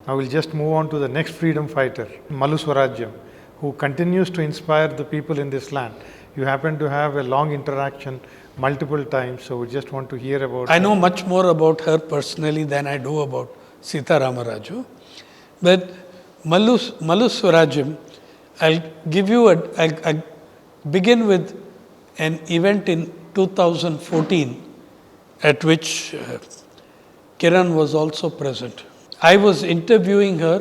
I will just move on to the next freedom fighter, Mallu Swarajyam, who continues to inspire the people in this land. You happen to have a long interaction multiple times, so we just want to hear about I know much more about her personally than I do about Sita Ramaraju. But Mallu Swarajyam, I'll begin with an event in 2014 at which Kiran was also present. I was interviewing her.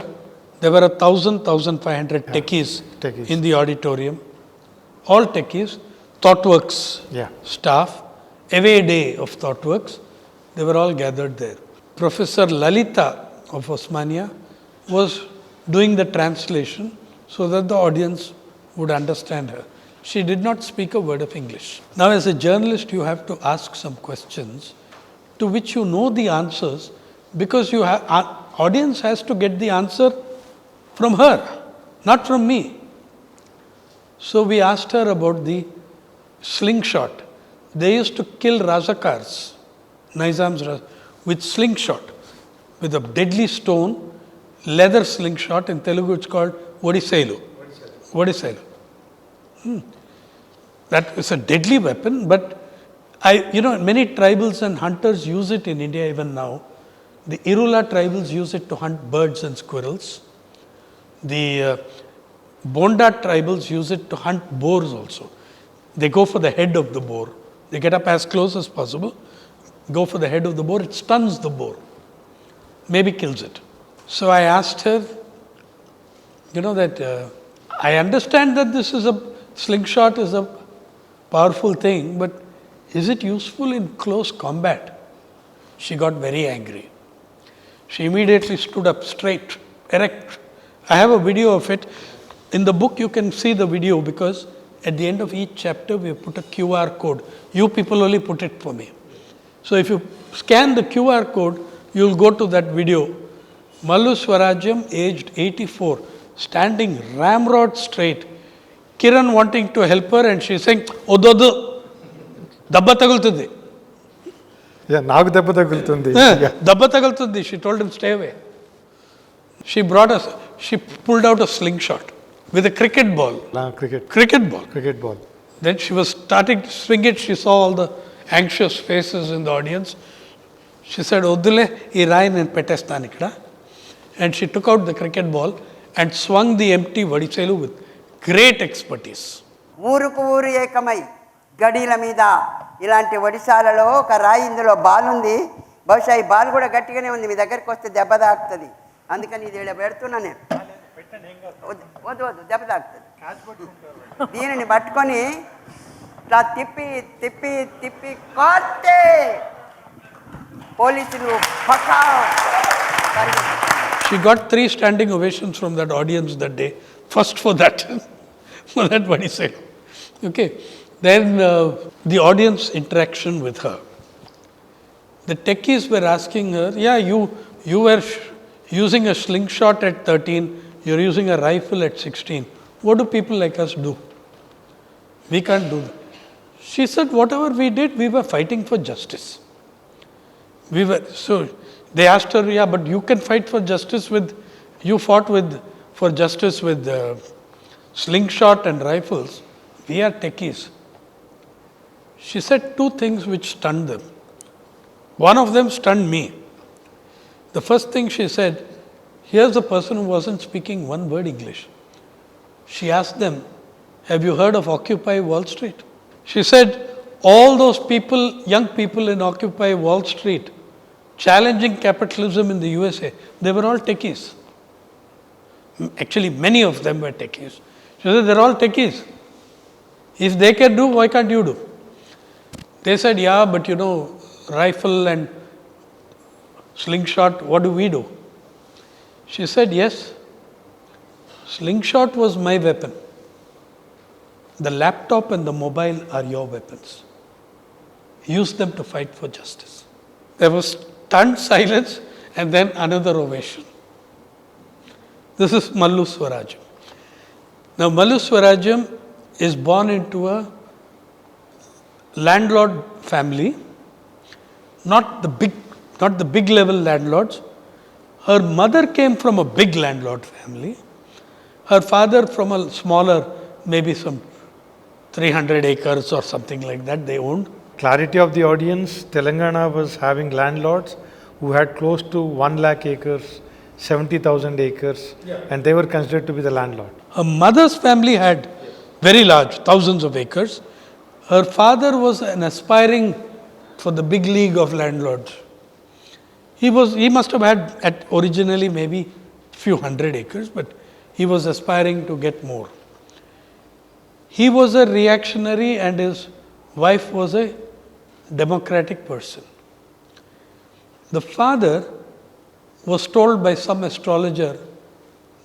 There were 1,500 techies in the auditorium. All techies, ThoughtWorks staff, away day of ThoughtWorks, they were all gathered there. Professor Lalita of Osmania was doing the translation so that the audience would understand her. She did not speak a word of English. Now, as a journalist, you have to ask some questions to which you know the answers, because audience has to get the answer from her, not from me. So we asked her about the slingshot. They used to kill Razakars, Nizam's with slingshot, with a deadly stone, leather slingshot. In Telugu it's called Odisailu. That is a deadly weapon, but many tribals and hunters use it in India even now. The Irula tribals use it to hunt birds and squirrels. The Bonda tribals use it to hunt boars also. They go for the head of the boar. They get up as close as possible, go for the head of the boar. It stuns the boar, maybe kills it. So I asked her, that I understand that this is a slingshot is a powerful thing, but is it useful in close combat? She got very angry. She immediately stood up straight, erect. I have a video of it. In the book, you can see the video because at the end of each chapter, we have put a QR code. You people only put it for me. So if you scan the QR code, you will go to that video. Mallu Swarajyam, aged 84, standing ramrod straight. Kiran wanting to help her and she is saying, Ododu, dabba tagultundi. Naaku dabba tagultundi. Dabba tagultundi. She told him, stay away. She pulled out a slingshot with a cricket ball. Cricket ball. Then she was starting to swing it. She saw all the anxious faces in the audience. She said, Odule, ee rai nen pettestanu ikkada. And she took out the cricket ball and swung the empty vadisailu with great expertise. ఊరుకు ఊరు ఏకమై గడీల మీద ఇలాంటి వడిసాలలో ఒక రాయి ఇందులో ball ఉంది. బహుశా ఈ బాల్ కూడా గట్టిగానే ఉంది. మీ దగ్గరికి వస్తే దెబ్బ తాకుతుంది. అందుకని ఇది ఇలా పెడుతున్నా నేను. వద్దు దెబ్బ తాకుతుంది. దీనిని పట్టుకొని ఇట్లా తిప్పి కొట్టే పోలీసులు పక్కా. She got 3 standing ovations from that audience that day. First for that what he said. Okay. Then the audience interaction with her. The techies were asking her, you were using a slingshot at 13, you're using a rifle at 16. What do people like us do? We can't do that. She said, whatever we did, we were fighting for justice. So they asked her, but you can fight for justice you fought for justice with slingshot and rifles. We are techies. She said 2 things which stunned them. One of them stunned me. The first thing she said, here's a person who wasn't speaking one word English. She asked them, have you heard of Occupy Wall Street? She said, all those people, young people in Occupy Wall Street, challenging capitalism in the USA, they were all techies. Actually, many of them were techies. She said, they're all techies. If they can do, why can't you do? They said, but rifle and slingshot, what do we do? She said, yes, slingshot was my weapon. The laptop and the mobile are your weapons. Use them to fight for justice. There was stunned silence and then another ovation. This is Mallu Swarajyam. Now, Mallu Swarajyam is born into a landlord family, not the big level landlords. Her mother came from a big landlord family. Her father from a smaller, maybe some 300 acres or something like that they owned. Clarity of the audience, Telangana was having landlords who had close to 1 lakh acres, 70,000 acres, and they were considered to be the landlord. Her mother's family had very large, thousands of acres. Her father was an aspiring for the big league of landlords. He must have had at originally maybe few hundred acres, but he was aspiring to get more. He was a reactionary and his wife was a democratic person. The father was told by some astrologer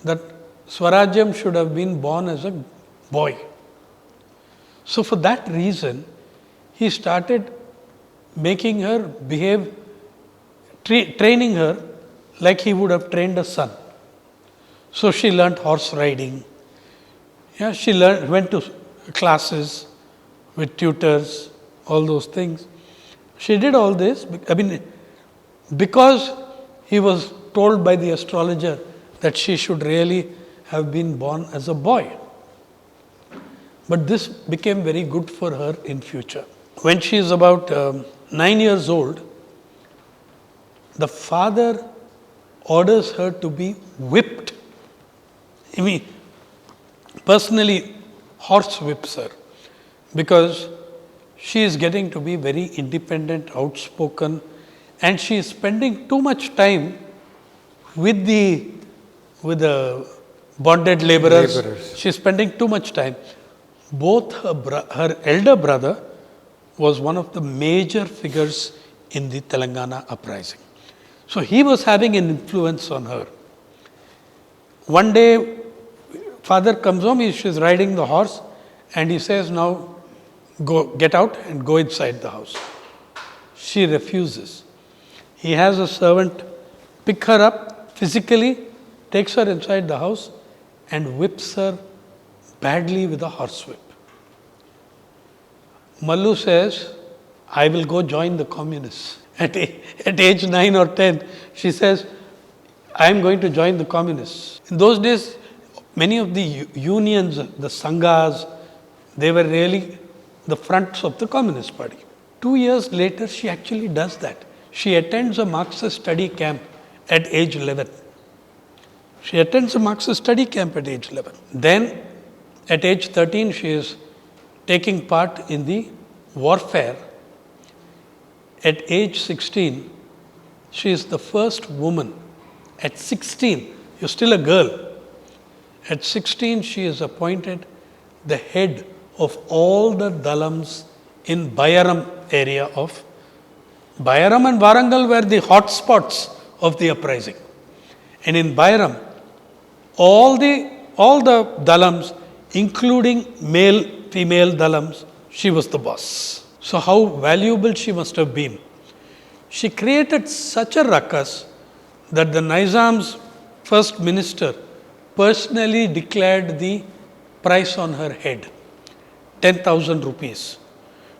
that Swarajyam should have been born as a boy. So for that reason, he started making her behave, training her like he would have trained a son. So she learnt horse riding. Yeah, she went to classes with tutors, all those things. She did all this, because he was told by the astrologer that she should really have been born as a boy. But this became very good for her in future. When she is about 9 years old, the father orders her to be whipped. Personally horse whips her because she is getting to be very independent, outspoken, and she is spending too much time with the bonded laborers. She is spending too much time. Both her elder brother was one of the major figures in the Telangana uprising. So he was having an influence on her. One day, father comes home, she is riding the horse, and he says, now get out and go inside the house. She refuses. He has a servant pick her up physically, takes her inside the house, and whips her badly with a horsewhip. Mallu says, I will go join the communists. At age 9 or 10, she says, I am going to join the communists. In those days, many of the unions, the sanghas, they were really the fronts of the Communist Party. 2 years later, she actually does that. She attends a Marxist study camp at age 11. She attends a Marxist study camp at age 11. Then, at age 13, she is taking part in the warfare. At age 16, she is the first woman. At 16, you're still a girl. At 16, she is appointed the head of all the dalams in Bayaram area of Bayaram and Warangal were the hot spots of the uprising. And in Bayaram, all the dalams, including male, female dalams, she was the boss. So how valuable she must have been. She created such a ruckus that the Nizam's first minister personally declared the price on her head, 10,000 rupees.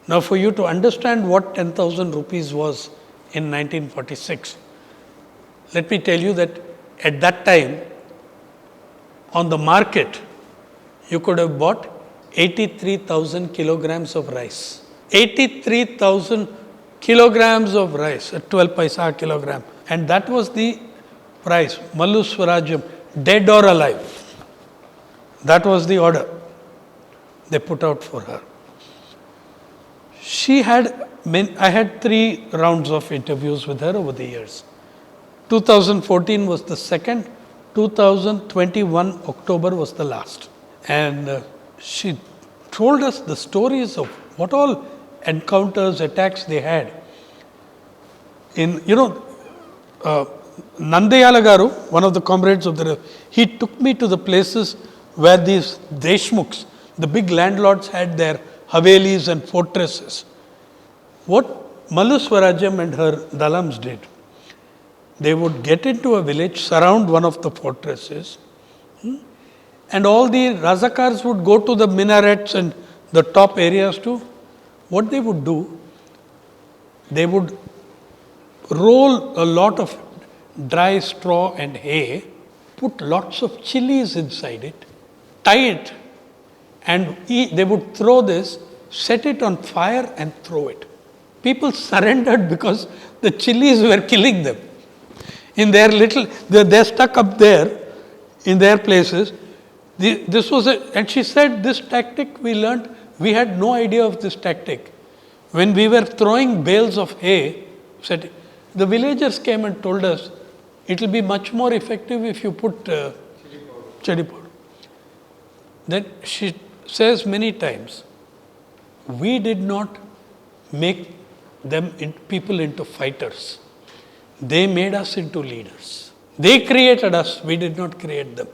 Now for you to understand what 10,000 rupees was in 1946, let me tell you that at that time, on the market, you could have bought 83,000 kilograms of rice. 83,000 kilograms of rice at 12 paisa a kilogram. And that was the price. Mallu Swarajyam, dead or alive. That was the order they put out for her. I had 3 rounds of interviews with her over the years. 2014 was the second, 2021 October was the last. And she told us the stories of what all encounters, attacks they had. Nandayala Garu, one of the comrades of he took me to the places where these Deshmukhs, the big landlords, had their havelis and fortresses. What Mallu Swarajyam and her dalams did, they would get into a village, surround one of the fortresses, and all the Razakars would go to the minarets and the top areas too. What they would do, they would roll a lot of dry straw and hay, put lots of chilies inside it, tie it, and they would throw this, set it on fire and throw it. People surrendered because the chilies were killing them. In their little, they're stuck up there in their places. This was and she said this tactic we learned, we had no idea of this tactic. When we were throwing bales of hay, the villagers came and told us, it will be much more effective if you put chili powder. Then she says many times, we did not make people into fighters. They made us into leaders. They created us, we did not create them.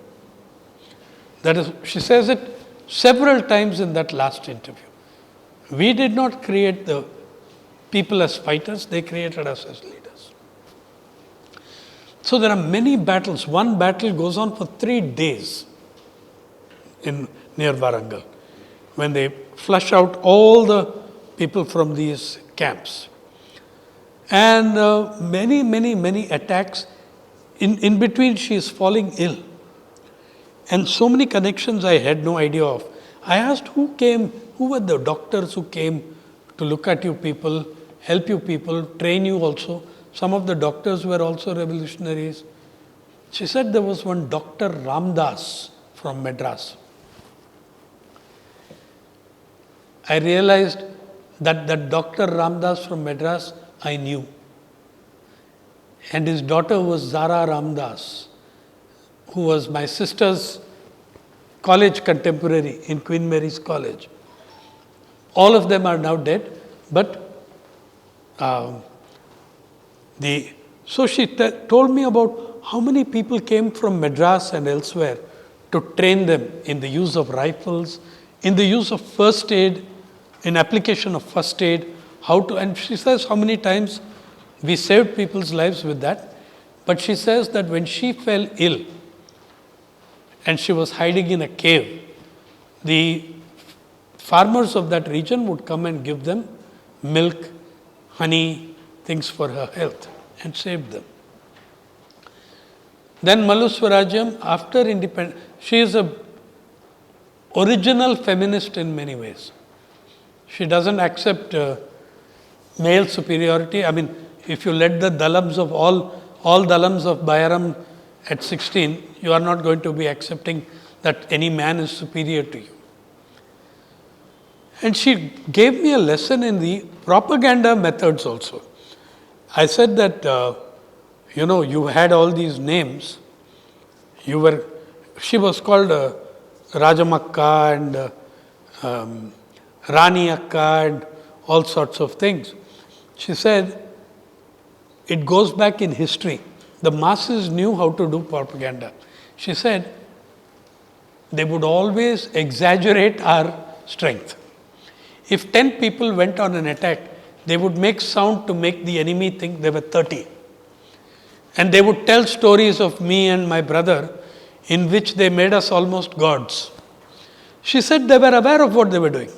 That is, she says it several times in that last interview. We did not create the people as fighters, they created us as leaders. So there are many battles. One battle goes on for 3 days near Warangal, when they flush out all the people from these camps. And many attacks. In between, she is falling ill. And so many connections I had no idea of. I asked who were the doctors who came to look at you people, help you people, train you also. Some of the doctors were also revolutionaries. She said there was one Dr. Ramdas from Madras. I realized that Dr. Ramdas from Madras I knew. And his daughter was Zara Ramdas, who was my sister's college contemporary in Queen Mary's College. All of them are now dead, but so she told me about how many people came from Madras and elsewhere to train them in the use of rifles, in the use of first aid, in application of first aid, and she says how many times we saved people's lives with that. But she says that when she fell ill and she was hiding in a cave, the farmers of that region would come and give them milk, honey, things for her health, and saved them. Then Mallu Swarajyam, after independence, she is a original feminist in many ways. She doesn't accept male superiority. I mean, if you let the dalams of all dalams of Bayaram at 16, you are not going to be accepting that any man is superior to you. And she gave me a lesson in the propaganda methods also. I said that, you had all these names. She was called Rajamakka and Rani Akka and all sorts of things. She said, it goes back in history. The masses knew how to do propaganda. She said, they would always exaggerate our strength. If 10 people went on an attack, they would make sound to make the enemy think there were 30. And they would tell stories of me and my brother in which they made us almost gods. She said they were aware of what they were doing.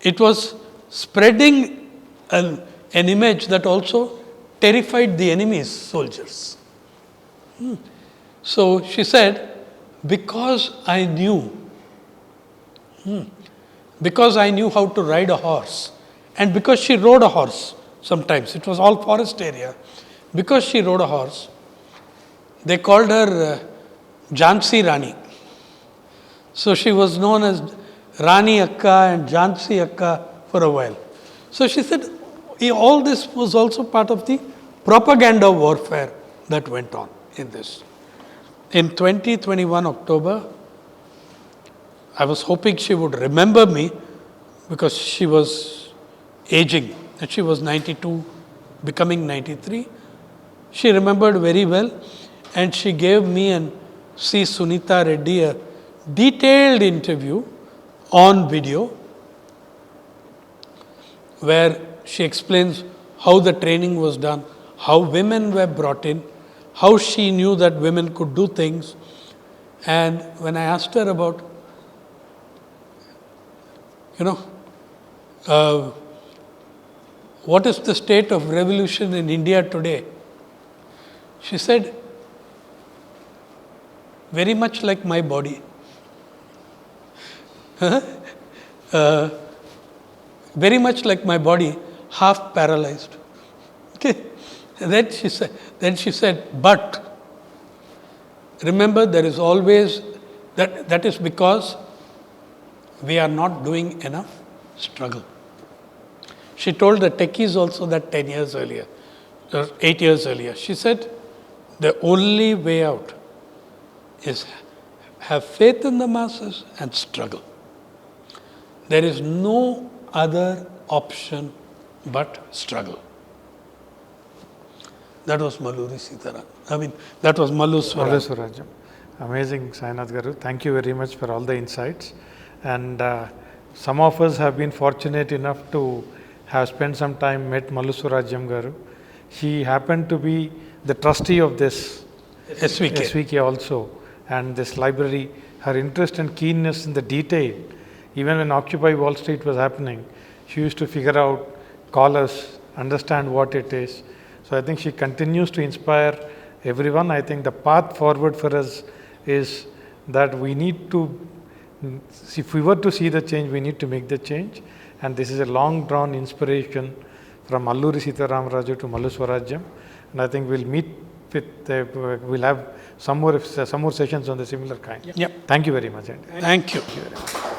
It was spreading an image that also terrified the enemy's soldiers. So she said, because I knew how to ride a horse, and because she rode a horse sometimes, it was all forest area, because she rode a horse, they called her Jhansi Rani. So she was known as Rani Akka and Jhansi Akka for a while. So she said, all this was also part of the propaganda warfare that went on in this. In 2021 October, I was hoping she would remember me because she was aging and she was 92, becoming 93. She remembered very well and she gave me and C. Sunita Reddy a detailed interview on video where she explains how the training was done, how women were brought in, how she knew that women could do things. And when I asked her about, what is the state of revolution in India today? She said, very much like my body. Very much like my body, half paralyzed. Okay. And then she said, but remember, there is always that is because we are not doing enough struggle. She told the techies also that 10 years earlier, or 8 years earlier. She said, the only way out is have faith in the masses and struggle. There is no other option but struggle. That was Mallu Swarajyam. That was Mallu Mallu Swarajyam. Swarajyam. Amazing, Sainath Garu. Thank you very much for all the insights. And some of us have been fortunate enough to have spent some time met Mallu Swarajyam Garu. She happened to be the trustee of this SVK also, and this library. Her interest and keenness in the detail, even when Occupy Wall Street was happening, she used to figure out, call us, understand what it is. So I think she continues to inspire everyone. I think the path forward for us is that we need to, if we were to see the change, we need to make the change. And this is a long drawn inspiration from Alluri Sitaram Raju to Mallu Swarajyam. And I think we'll meet with, we'll have some more sessions on the similar kind. Yep. Thank you very much. Thank you. Thank you very much.